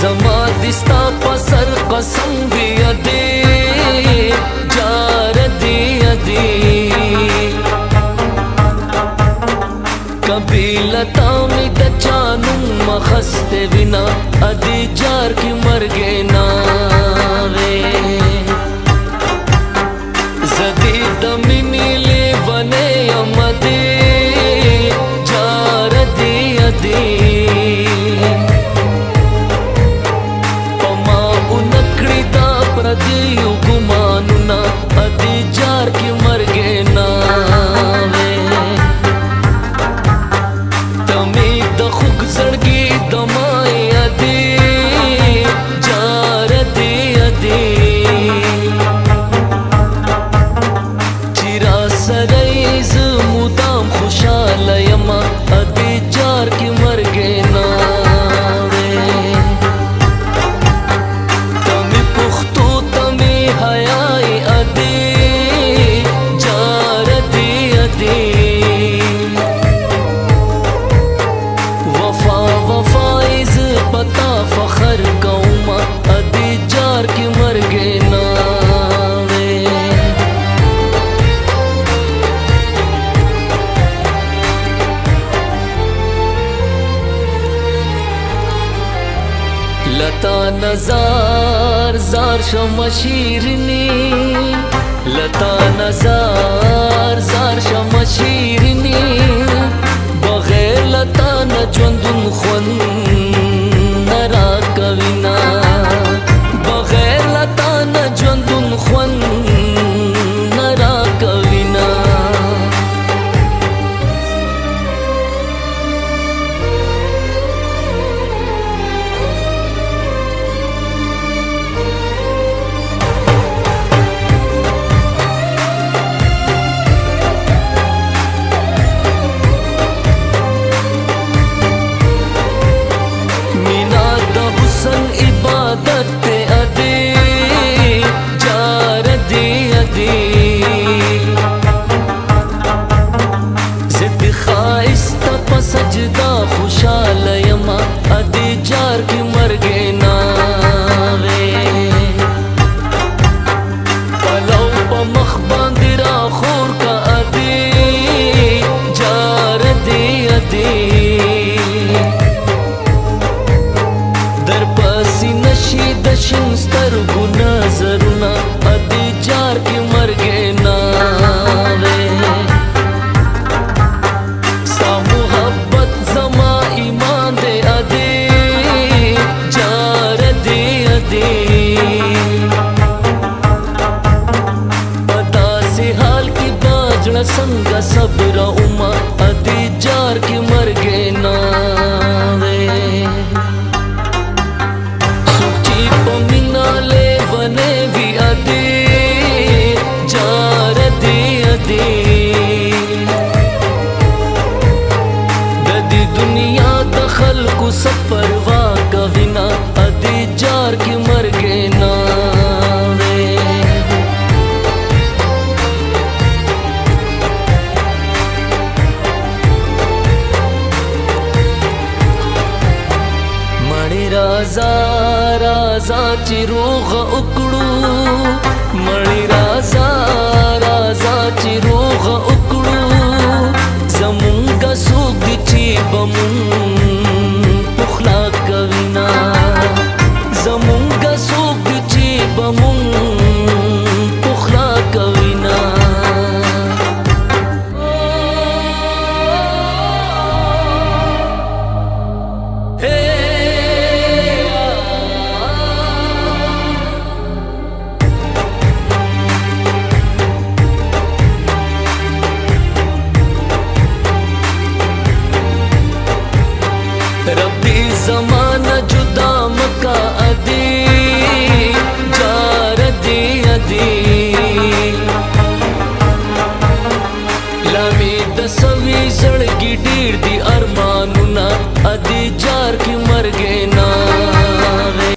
زما دستا پسر قسم دی ادی جار دی ادی قبیلتا می د چانو مخست وینا ادی جار کی مرګه نا وے زدی د مینی لی ونه امدی جار دی ادی پما اونکړی دا پردیو ګمانونا ادی جار کی مرګه نا وے تمی د خوګ زړګي دمای ادی جار دی ادی چیرا سرایز مدام خوشاله یما ادی جار کی مرګه نا وے تمی پختو تمی حیاي ادی جار دی ادی وفائز پتا فخر کوما ادی جار کی مرګه نا وے لتا نزار زار شم شیرنی لتا نزار زار شم شیرنی بغیر لتا ن ژوندون خون نرا کوینا بغیر لتا ن ژوندون خون نرا کوینا सजदा खुशाल यमा अदी जार की मरगे ना वे पलौ प मख बांदिरा खोर का अदी जार दी अदी दर पसी नशी दशिन स्तर गुना जरुना अदी जार की मरगे ना वे संग सबरा उमा अदी जार की मरगे ना वे सुची पमिना ले वने भी अदी जार दी अदी ददी दुनिया दखल को सब परवा कविना अदी जार की मरगे ना वे राजा राजा चिरोग उकड़ू मणि राजा राजा चिरोग उकड़ू जमुंगा सुगची बमुं पुखला कविना जमुंगा सुगची बमुं पुखला कविना रब्बी ज़माना जुदा मका अदी जार दी अदी लामी दसवी जड़गी डीर दी अरमानुना अदी जार की मरगे ना वे